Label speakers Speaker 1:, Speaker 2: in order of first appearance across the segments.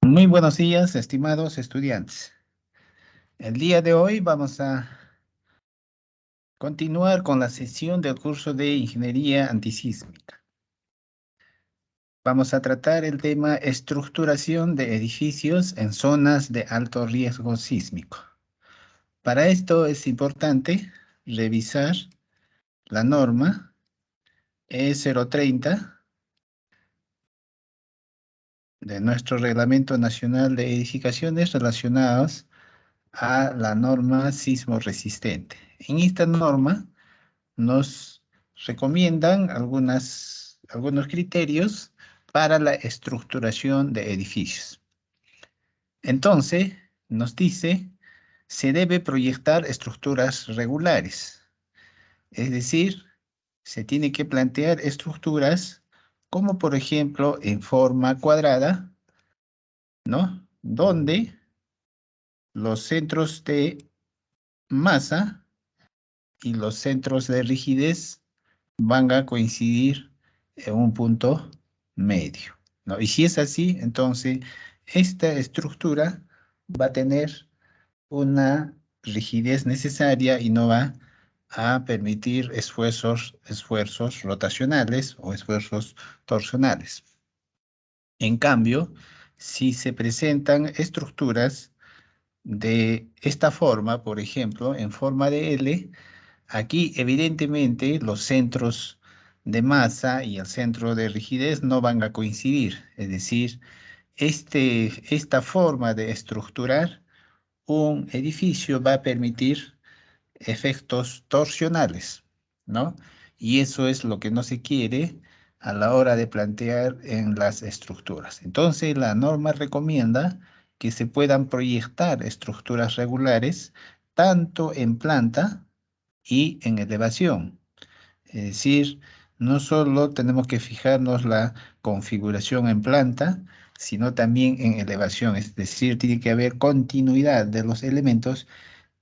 Speaker 1: Muy buenos días, estimados estudiantes. El día de hoy vamos a continuar con la sesión del curso de Ingeniería Antisísmica. Vamos a tratar el tema estructuración de edificios en zonas de alto riesgo sísmico. Para esto es importante revisar la norma E030 de nuestro Reglamento Nacional de Edificaciones relacionadas a la norma sismo resistente. En esta norma nos recomiendan algunos criterios para la estructuración de edificios. Entonces, nos dice, se debe proyectar estructuras regulares, es decir, se tiene que plantear estructuras como por ejemplo en forma cuadrada, ¿no? Donde los centros de masa y los centros de rigidez van a coincidir en un punto medio, ¿no? Y si es así, entonces esta estructura va a tener una rigidez necesaria y no va a permitir esfuerzos rotacionales o esfuerzos torsionales. En cambio, si se presentan estructuras de esta forma, por ejemplo, en forma de L, aquí, evidentemente, los centros de masa y el centro de rigidez no van a coincidir. Es decir, esta forma de estructurar un edificio va a permitir efectos torsionales, ¿no? Y eso es lo que no se quiere a la hora de plantear en las estructuras. Entonces, la norma recomienda que se puedan proyectar estructuras regulares tanto en planta y en elevación. Es decir, no solo tenemos que fijarnos la configuración en planta, sino también en elevación. Es decir, tiene que haber continuidad de los elementos,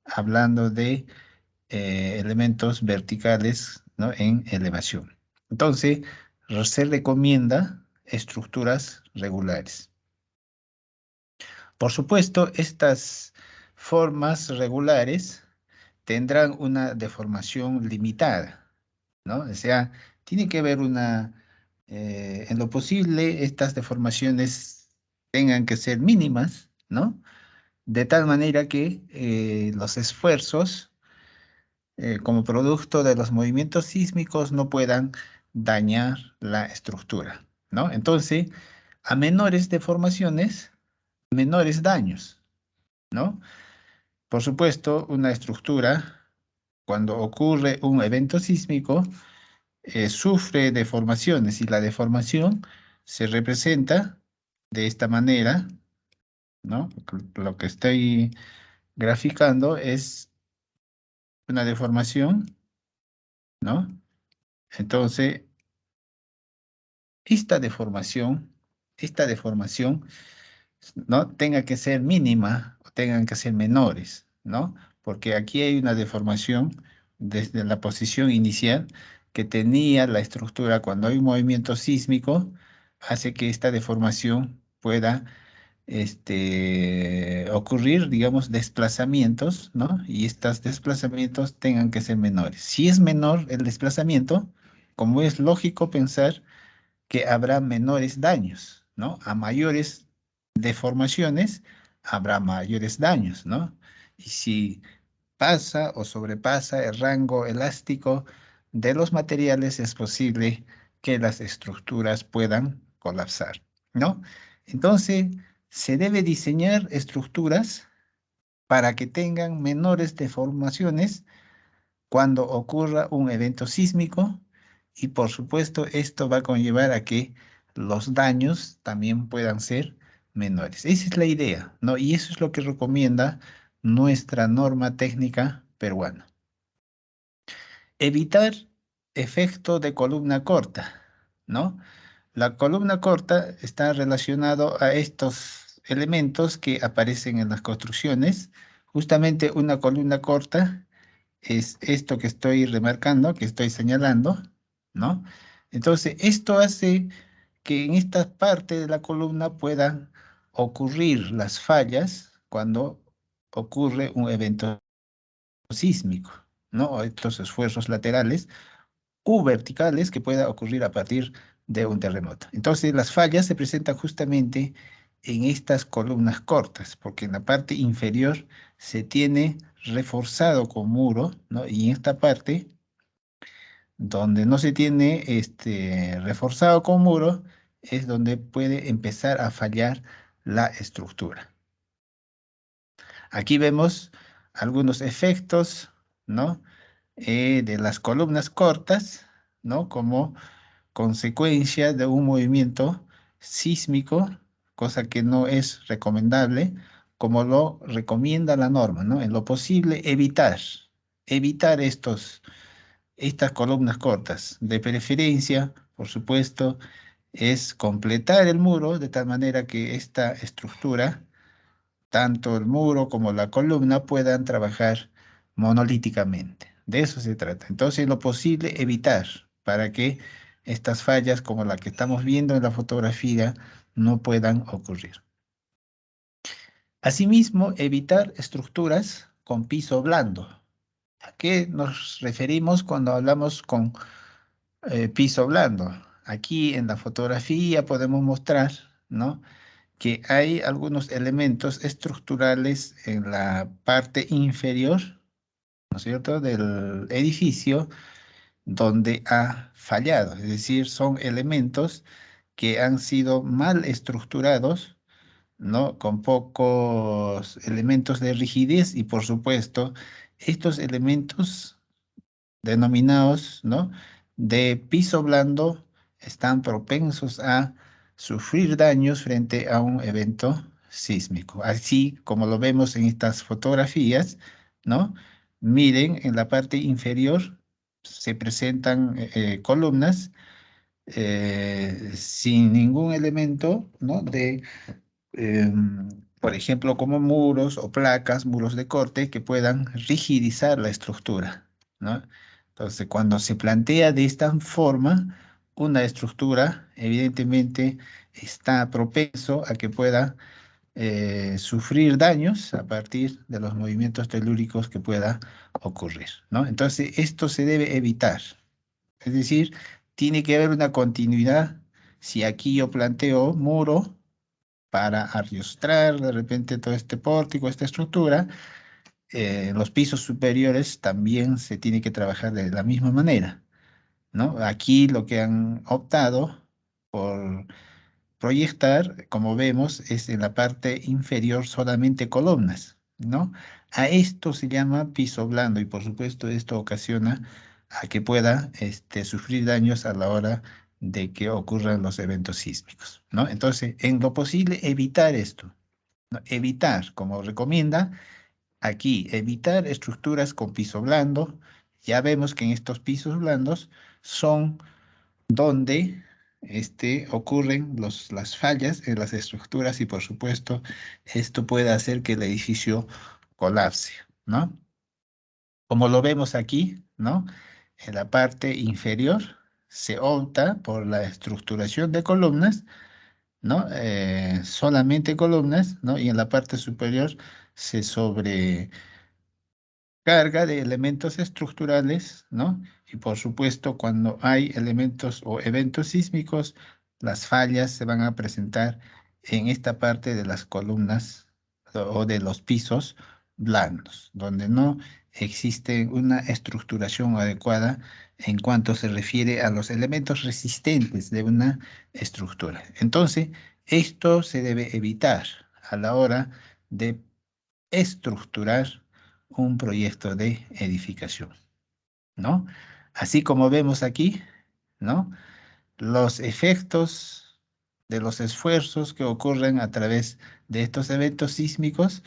Speaker 1: hablando de elementos verticales, ¿no? En elevación. Entonces, se recomienda estructuras regulares. Por supuesto, estas formas regulares tendrán una deformación limitada, ¿no? O sea, tiene que haber en lo posible, estas deformaciones tengan que ser mínimas, ¿no? De tal manera que los esfuerzos, como producto de los movimientos sísmicos, no puedan dañar la estructura, ¿no? Entonces, a menores deformaciones, menores daños, ¿no? Por supuesto, una estructura, cuando ocurre un evento sísmico, sufre deformaciones y la deformación se representa de esta manera, ¿no? Lo que estoy graficando es una deformación, ¿no? Entonces, esta deformación, esta deformación, ¿no? Tenga que ser mínima o tengan que ser menores, ¿no? Porque aquí hay una deformación desde la posición inicial que tenía la estructura cuando hay un movimiento sísmico, hace que esta deformación pueda ocurrir, digamos, desplazamientos, ¿no? Y estos desplazamientos tengan que ser menores. Si es menor el desplazamiento, como es lógico pensar que habrá menores daños, ¿no? A mayores deformaciones, habrá mayores daños, ¿no? Y si pasa o sobrepasa el rango elástico de los materiales, es posible que las estructuras puedan colapsar, ¿no? Entonces, se debe diseñar estructuras para que tengan menores deformaciones cuando ocurra un evento sísmico y por supuesto esto va a conllevar a que los daños también puedan ser menores. Esa es la idea, ¿no? Y eso es lo que recomienda nuestra norma técnica peruana. Evitar efecto de columna corta, ¿no? La columna corta está relacionado a estos elementos que aparecen en las construcciones. Justamente una columna corta es esto que estoy remarcando, que estoy señalando, ¿no? Entonces, esto hace que en esta parte de la columna puedan ocurrir las fallas cuando ocurre un evento sísmico, ¿no? Estos esfuerzos laterales u verticales que pueda ocurrir a partir de un terremoto. Entonces, las fallas se presentan justamente en estas columnas cortas, porque en la parte inferior se tiene reforzado con muro, ¿no? Y en esta parte, donde no se tiene reforzado con muro, es donde puede empezar a fallar la estructura. Aquí vemos algunos efectos, ¿no? De las columnas cortas, ¿no? Como consecuencia de un movimiento sísmico, cosa que no es recomendable, como lo recomienda la norma, ¿no? En lo posible, evitar estas columnas cortas. De preferencia, por supuesto, es completar el muro de tal manera que esta estructura, tanto el muro como la columna, puedan trabajar monolíticamente. De eso se trata. Entonces, lo posible, evitar para que estas fallas, como la que estamos viendo en la fotografía, no puedan ocurrir. Asimismo, evitar estructuras con piso blando. ¿A qué nos referimos cuando hablamos con piso blando? Aquí en la fotografía podemos mostrar, ¿no?, que hay algunos elementos estructurales en la parte inferior, ¿no es cierto?, del edificio donde ha fallado. Es decir, son elementos que han sido mal estructurados, ¿no?, con pocos elementos de rigidez y, por supuesto, estos elementos denominados, ¿no?, de piso blando están propensos a sufrir daños frente a un evento sísmico. Así como lo vemos en estas fotografías, ¿no? Miren, en la parte inferior se presentan columnas sin ningún elemento, ¿no?, de por ejemplo, como muros o placas, muros de corte que puedan rigidizar la estructura, ¿no? Entonces, cuando se plantea de esta forma, una estructura evidentemente está propenso a que pueda sufrir daños a partir de los movimientos telúricos que pueda ocurrir, ¿no? Entonces, esto se debe evitar. Es decir, tiene que haber una continuidad. Si aquí yo planteo muro, para arrostrar de repente todo este pórtico, esta estructura, en los pisos superiores también se tiene que trabajar de la misma manera, ¿no? Aquí lo que han optado por proyectar, como vemos, es en la parte inferior solamente columnas, ¿no? A esto se llama piso blando y por supuesto esto ocasiona a que pueda sufrir daños a la hora de que ocurran los eventos sísmicos, ¿no? Entonces, en lo posible, evitar esto, ¿no? Evitar, como recomienda aquí, evitar estructuras con piso blando. Ya vemos que en estos pisos blandos son donde ocurren las fallas en las estructuras y por supuesto esto puede hacer que el edificio colapse, ¿no? Como lo vemos aquí, ¿no? En la parte inferior se opta por la estructuración de columnas, ¿no? Solamente columnas, ¿no? Y en la parte superior se sobre carga de elementos estructurales, ¿no? Y por supuesto, cuando hay elementos o eventos sísmicos, las fallas se van a presentar en esta parte de las columnas o de los pisos blandos, donde no existe una estructuración adecuada en cuanto se refiere a los elementos resistentes de una estructura. Entonces, esto se debe evitar a la hora de estructurar un proyecto de edificación, ¿no? Así como vemos aquí, ¿no?, los efectos de los esfuerzos que ocurren a través de estos eventos sísmicos,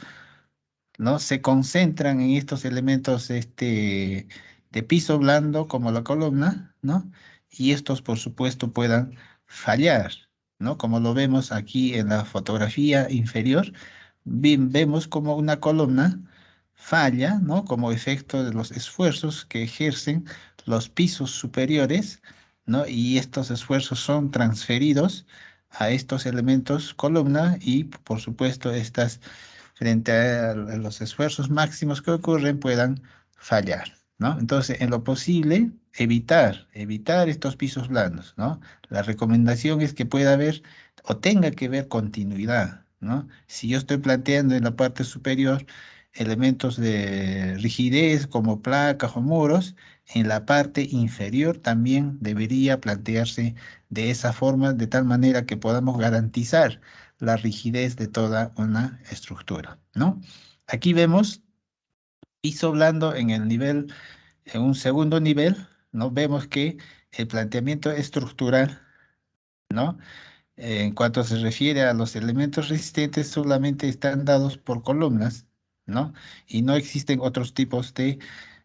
Speaker 1: ¿no?, se concentran en estos elementos de piso blando como la columna, ¿no? Y estos, por supuesto, puedan fallar, ¿no? Como lo vemos aquí en la fotografía inferior, vemos como una columna falla, ¿no?, como efecto de los esfuerzos que ejercen los pisos superiores, ¿no? Y estos esfuerzos son transferidos, a estos elementos columna y, por supuesto, estas, frente a los esfuerzos máximos que ocurren, puedan fallar, ¿no? Entonces, en lo posible, evitar estos pisos blandos, ¿no? La recomendación es que pueda haber o tenga que ver continuidad, ¿no? Si yo estoy planteando en la parte superior elementos de rigidez como placas o muros, en la parte inferior también debería plantearse de esa forma, de tal manera que podamos garantizar la rigidez de toda una estructura, ¿no? Aquí vemos piso blando en el nivel, en un segundo nivel, ¿no? Vemos que el planteamiento estructural, ¿no? En cuanto se refiere a los elementos resistentes, solamente están dados por columnas, ¿no? Y no existen otros tipos de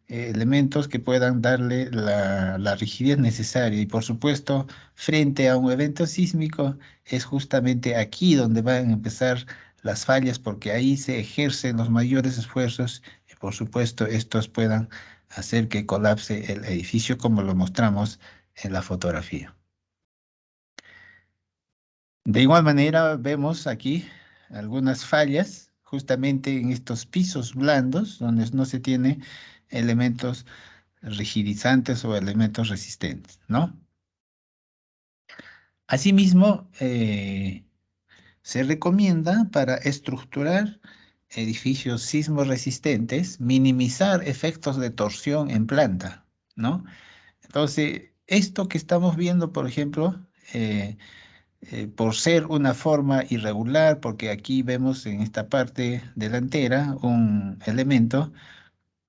Speaker 1: elementos que puedan darle la rigidez necesaria. Y por supuesto, frente a un evento sísmico, es justamente aquí donde van a empezar las fallas, porque ahí se ejercen los mayores esfuerzos y por supuesto estos puedan hacer que colapse el edificio como lo mostramos en la fotografía. De igual manera, vemos aquí algunas fallas justamente en estos pisos blandos, donde no se tiene elementos rigidizantes o elementos resistentes, ¿no? Asimismo, se recomienda para estructurar edificios sismo resistentes minimizar efectos de torsión en planta, ¿no? Entonces, esto que estamos viendo, por ejemplo, por ser una forma irregular, porque aquí vemos en esta parte delantera un elemento,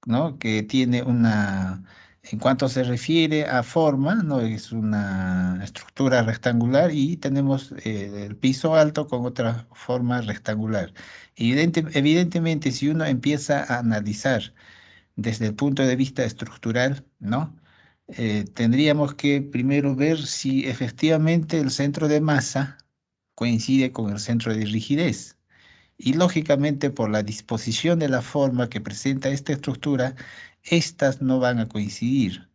Speaker 1: ¿no? Que tiene una, en cuanto se refiere a forma, ¿no? Es una estructura rectangular y tenemos el piso alto con otra forma rectangular. Evidentemente, si uno empieza a analizar desde el punto de vista estructural, ¿no? Tendríamos que primero ver si efectivamente el centro de masa coincide con el centro de rigidez. Y lógicamente por la disposición de la forma que presenta esta estructura, estas no van a coincidir.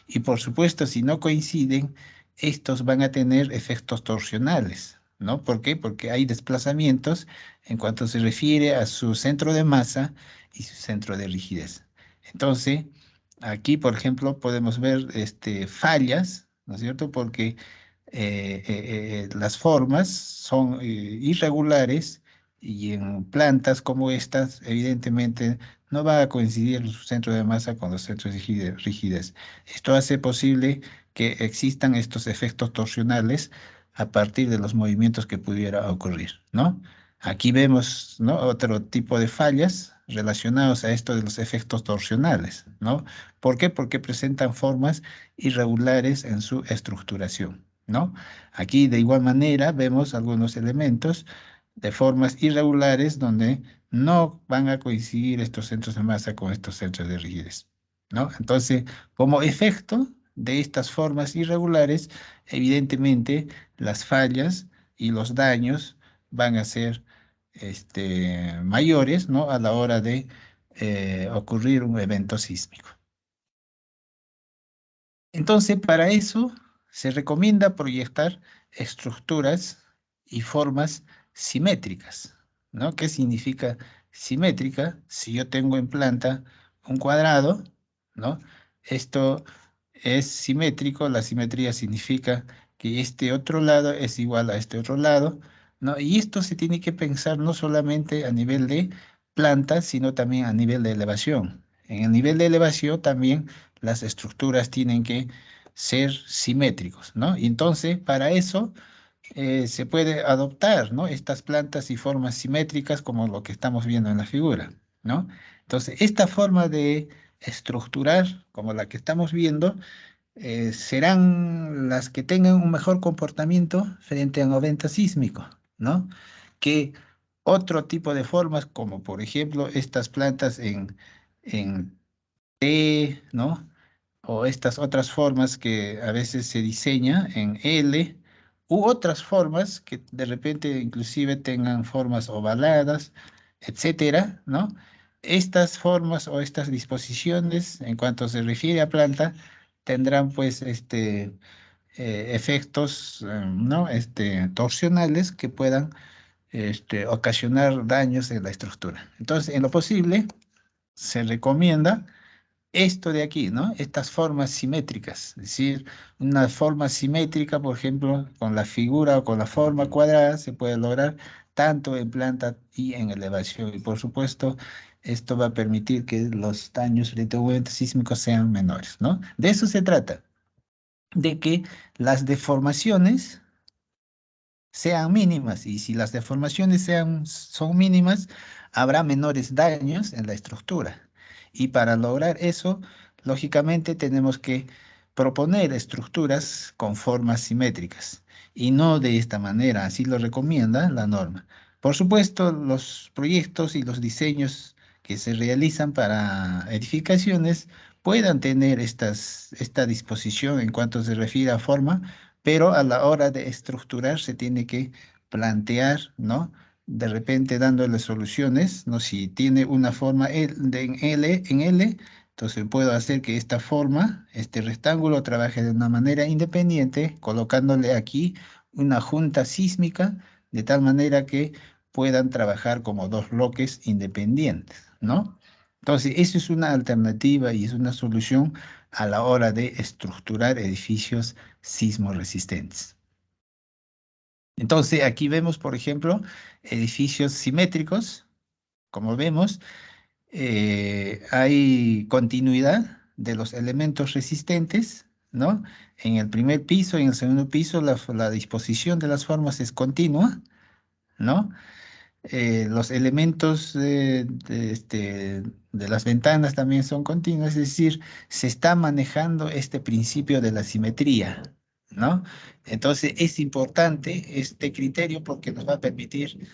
Speaker 1: Y por supuesto, si no coinciden, estos van a tener efectos torsionales, ¿no? ¿Por qué? Porque hay desplazamientos en cuanto se refiere a su centro de masa y su centro de rigidez. Entonces, aquí, por ejemplo, podemos ver fallas, ¿no es cierto? Porque las formas son irregulares y en plantas como estas, evidentemente, no va a coincidir su centro de masa con los centros de rigidez. Esto hace posible que existan estos efectos torsionales a partir de los movimientos que pudiera ocurrir, ¿no? Aquí vemos, ¿no? Otro tipo de fallas relacionados a esto de los efectos torsionales, ¿no? ¿Por qué? Porque presentan formas irregulares en su estructuración, ¿no? Aquí de igual manera vemos algunos elementos de formas irregulares donde no van a coincidir estos centros de masa con estos centros de rigidez, ¿no? Entonces, como efecto de estas formas irregulares, evidentemente las fallas y los daños van a ser mayores, ¿no? A la hora de ocurrir un evento sísmico. Entonces, para eso se recomienda proyectar estructuras y formas simétricas, ¿no? ¿Qué significa simétrica? Si yo tengo en planta un cuadrado, ¿no? Esto es simétrico, la simetría significa que este otro lado es igual a este otro lado, ¿no? Y esto se tiene que pensar no solamente a nivel de planta, sino también a nivel de elevación. En el nivel de elevación también las estructuras tienen que ser simétricos, ¿no? Y entonces, para eso se puede adoptar, ¿no? Estas plantas y formas simétricas como lo que estamos viendo en la figura, ¿no? Entonces, esta forma de estructurar, como la que estamos viendo, serán las que tengan un mejor comportamiento frente a un evento sísmico, ¿no? Que otro tipo de formas, como por ejemplo estas plantas en T, ¿no? O estas otras formas que a veces se diseña en L, u otras formas que de repente inclusive tengan formas ovaladas, etcétera, ¿no? Estas formas o estas disposiciones, en cuanto se refiere a planta, tendrán pues efectos, ¿no? Torsionales que puedan ocasionar daños en la estructura. Entonces, en lo posible, se recomienda esto de aquí, ¿no? Estas formas simétricas, es decir, una forma simétrica, por ejemplo, con la figura o con la forma cuadrada, se puede lograr tanto en planta y en elevación. Y por supuesto, esto va a permitir que los daños relativamente sísmicos sean menores, ¿no? De eso se trata, de que las deformaciones sean mínimas, y si las deformaciones son mínimas, habrá menores daños en la estructura. Y para lograr eso, lógicamente tenemos que proponer estructuras con formas simétricas y no de esta manera, así lo recomienda la norma. Por supuesto, los proyectos y los diseños que se realizan para edificaciones puedan tener esta disposición en cuanto se refiere a forma, pero a la hora de estructurar se tiene que plantear, ¿no? De repente dándole soluciones, ¿no? Si tiene una forma en L, entonces puedo hacer que esta forma, este rectángulo, trabaje de una manera independiente, colocándole aquí una junta sísmica, de tal manera que puedan trabajar como dos bloques independientes, ¿no? Entonces, eso es una alternativa y es una solución a la hora de estructurar edificios sismo resistentes. Entonces, aquí vemos, por ejemplo, edificios simétricos. Como vemos, hay continuidad de los elementos resistentes, ¿no? En el primer piso y en el segundo piso, la disposición de las formas es continua, ¿no? Los elementos de las ventanas también son continuos, es decir, se está manejando este principio de la simetría, ¿no? Entonces es importante este criterio porque nos va a permitir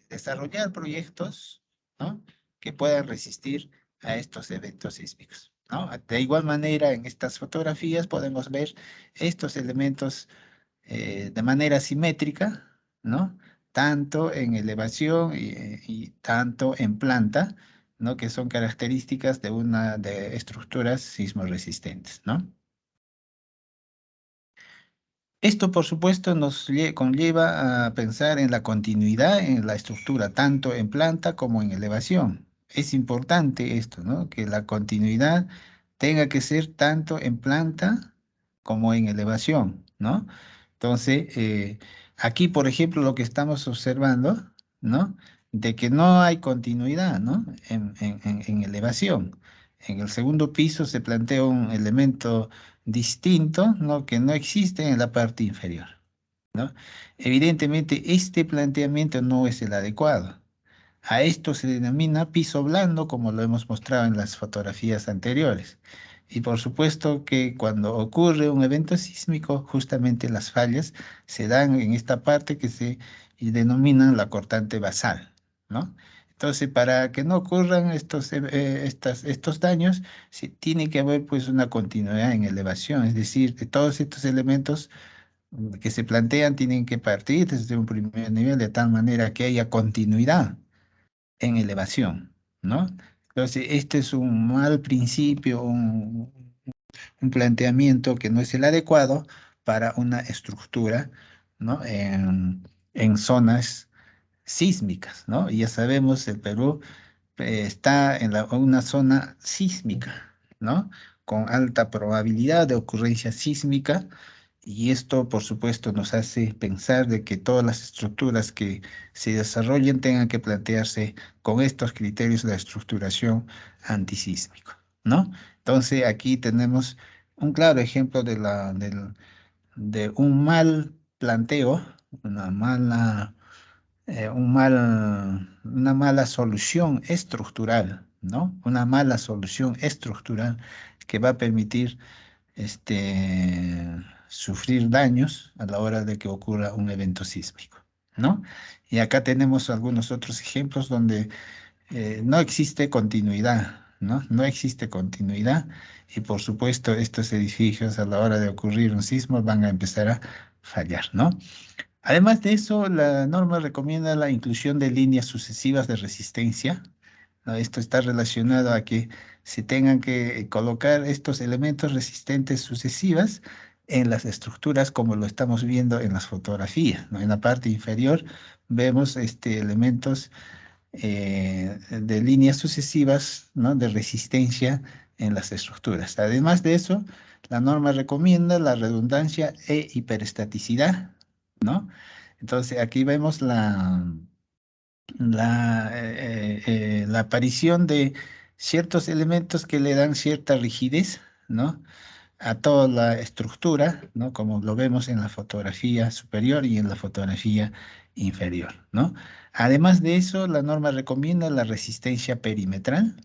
Speaker 1: desarrollar proyectos, ¿no? Que puedan resistir a estos eventos sísmicos, ¿no? De igual manera, en estas fotografías podemos ver estos elementos de manera simétrica, ¿no? Tanto en elevación y tanto en planta, ¿no? Que son características de estructuras sismoresistentes, ¿no? Esto, por supuesto, nos conlleva a pensar en la continuidad en la estructura, tanto en planta como en elevación. Es importante esto, ¿no? Que la continuidad tenga que ser tanto en planta como en elevación, ¿no? Entonces, aquí, por ejemplo, lo que estamos observando, ¿no? De que no hay continuidad, ¿no? En elevación. En el segundo piso se plantea un elemento distinto, ¿no? Que no existe en la parte inferior, ¿no? Evidentemente, este planteamiento no es el adecuado. A esto se denomina piso blando, como lo hemos mostrado en las fotografías anteriores. Y por supuesto que cuando ocurre un evento sísmico, justamente las fallas se dan en esta parte que se denominan la cortante basal, ¿no? Entonces, para que no ocurran estos daños, tiene que haber pues una continuidad en elevación, es decir, que todos estos elementos que se plantean tienen que partir desde un primer nivel de tal manera que haya continuidad en elevación, ¿no? Entonces, este es un mal principio, un planteamiento que no es el adecuado para una estructura, ¿no? En zonas sísmicas, ¿no? Y ya sabemos, el Perú está en una zona sísmica, ¿no? Con alta probabilidad de ocurrencia sísmica, y esto, por supuesto, nos hace pensar de que todas las estructuras que se desarrollen tengan que plantearse con estos criterios de estructuración antisísmico, ¿no? Entonces, aquí tenemos un claro ejemplo de un mal planteo, una mala una mala solución estructural, ¿no? Una mala solución estructural que va a permitir sufrir daños a la hora de que ocurra un evento sísmico, ¿no? Y acá tenemos algunos otros ejemplos donde no existe continuidad, ¿no? No existe continuidad y por supuesto estos edificios a la hora de ocurrir un sismo van a empezar a fallar, ¿no? Además de eso, la norma recomienda la inclusión de líneas sucesivas de resistencia, ¿no? Esto está relacionado a que se tengan que colocar estos elementos resistentes sucesivas en las estructuras como lo estamos viendo en las fotografías, ¿no? En la parte inferior vemos elementos de líneas sucesivas, ¿no? De resistencia en las estructuras. Además de eso, la norma recomienda la redundancia e hiperestaticidad, ¿no? Entonces aquí vemos la aparición de ciertos elementos que le dan cierta rigidez, ¿no? A toda la estructura, ¿no? Como lo vemos en la fotografía superior y en la fotografía inferior, ¿no? Además de eso, la norma recomienda la resistencia perimetral,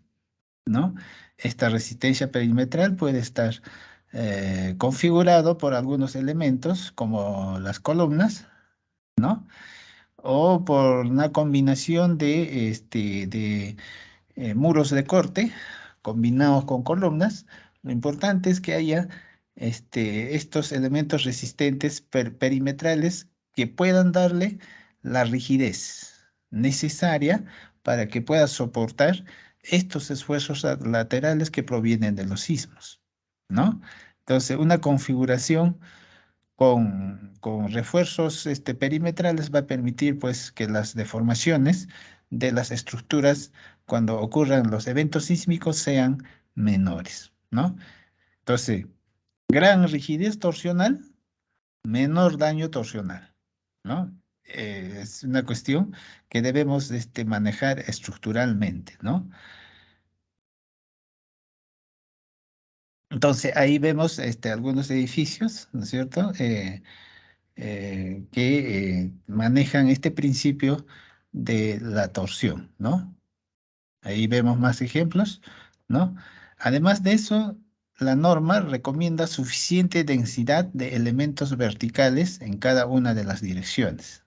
Speaker 1: ¿no? Esta resistencia perimetral puede estar configurado por algunos elementos como las columnas, ¿no? O por una combinación de muros de corte combinados con columnas. Lo importante es que haya estos elementos resistentes perimetrales que puedan darle la rigidez necesaria para que pueda soportar estos esfuerzos laterales que provienen de los sismos, ¿no? Entonces, una configuración con refuerzos perimetrales va a permitir pues que las deformaciones de las estructuras cuando ocurran los eventos sísmicos sean menores, ¿no? Entonces, gran rigidez torsional, menor daño torsional, ¿no? Es una cuestión que debemos manejar estructuralmente, ¿no? Entonces, ahí vemos algunos edificios, ¿no es cierto? Que manejan este principio de la torsión, ¿no? Ahí vemos más ejemplos, ¿no? Además de eso, la norma recomienda suficiente densidad de elementos verticales en cada una de las direcciones,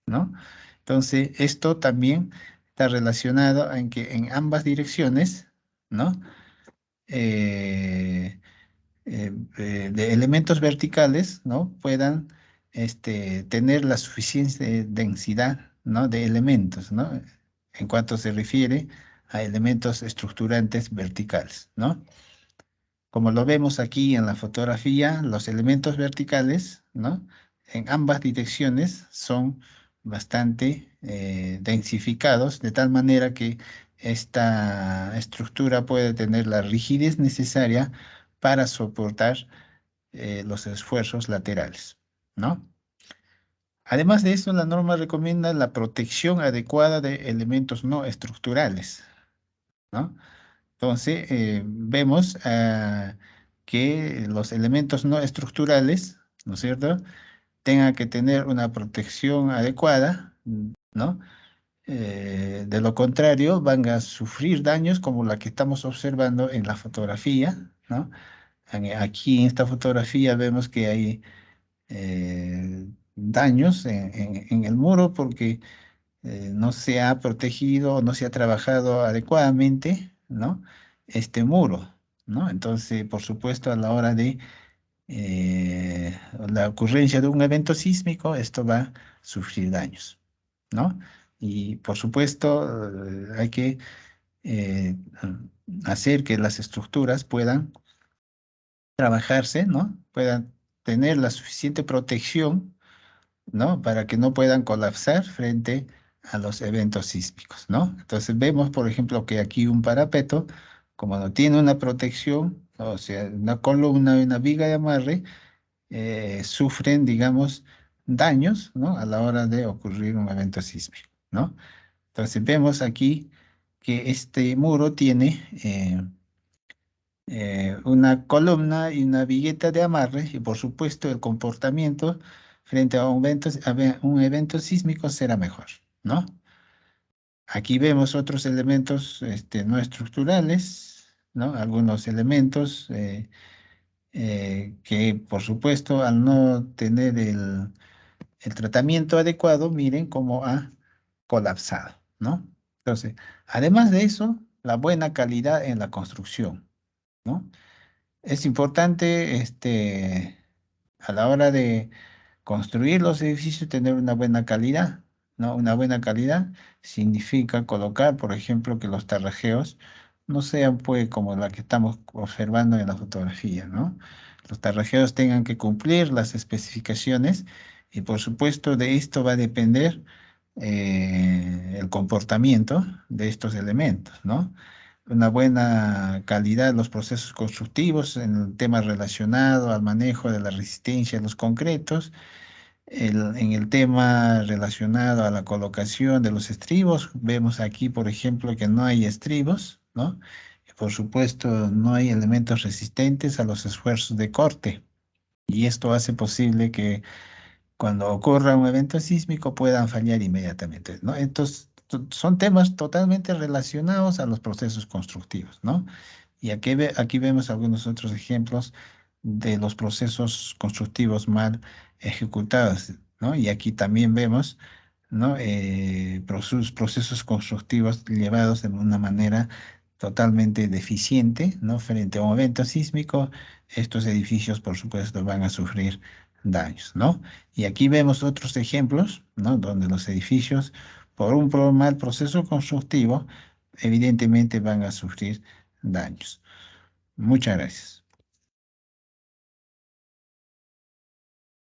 Speaker 1: ¿no? Entonces, esto también está relacionado en que en ambas direcciones, ¿no? Eh, de elementos verticales, ¿no? Puedan tener la suficiente densidad, ¿no? De elementos, ¿no? En cuanto se refiere a elementos estructurantes verticales, ¿no? Como lo vemos aquí en la fotografía, los elementos verticales, ¿no? En ambas direcciones son bastante densificados, de tal manera que esta estructura puede tener la rigidez necesaria para soportar los esfuerzos laterales, ¿no? Además de eso, la norma recomienda la protección adecuada de elementos no estructurales, ¿no? Entonces, vemos que los elementos no estructurales, ¿no es cierto?, tengan que tener una protección adecuada, ¿no? De lo contrario, van a sufrir daños como la que estamos observando en la fotografía, ¿no? Aquí en esta fotografía vemos que hay daños en el muro porque no se ha protegido, no se ha trabajado adecuadamente, ¿no? Este muro, ¿no? Entonces, por supuesto, a la hora de la ocurrencia de un evento sísmico, esto va a sufrir daños, ¿no? Y por supuesto, hay que eh, hacer que las estructuras puedan trabajarse, ¿no? Puedan tener la suficiente protección, ¿no? Para que no puedan colapsar frente a los eventos sísmicos, ¿no? Entonces vemos, por ejemplo, que aquí un parapeto, como no tiene una protección, o sea, una columna y una viga de amarre, sufren, digamos, daños, ¿no? A la hora de ocurrir un evento sísmico, ¿no? Entonces vemos aquí que este muro tiene una columna y una vigueta de amarre y por supuesto el comportamiento frente a un evento sísmico será mejor, ¿no? Aquí vemos otros elementos no estructurales, ¿no? Algunos elementos que por supuesto al no tener el tratamiento adecuado, miren cómo ha colapsado, ¿no? Entonces, además de eso, la buena calidad en la construcción, ¿no? Es importante, a la hora de construir los edificios, tener una buena calidad, ¿no? Una buena calidad significa colocar, por ejemplo, que los tarrajeos no sean, pues, como la que estamos observando en la fotografía, ¿no? Los tarrajeados tengan que cumplir las especificaciones y por supuesto de esto va a depender el comportamiento de estos elementos, ¿no? Una buena calidad de los procesos constructivos en el tema relacionado al manejo de la resistencia de los concretos, en el tema relacionado a la colocación de los estribos, vemos aquí, por ejemplo, que no hay estribos, ¿no? Y por supuesto, no hay elementos resistentes a los esfuerzos de corte. Y esto hace posible que cuando ocurra un evento sísmico puedan fallar inmediatamente, ¿no? Entonces, son temas totalmente relacionados a los procesos constructivos, ¿no? Y aquí vemos algunos otros ejemplos de los procesos constructivos mal ejecutados, ¿no? Y aquí también vemos, ¿no? Procesos constructivos llevados de una manera totalmente deficiente, ¿no? Frente a un evento sísmico, estos edificios, por supuesto, van a sufrir daños, ¿no? Y aquí vemos otros ejemplos, ¿no? Donde los edificios, por un mal proceso constructivo, evidentemente van a sufrir daños. Muchas gracias.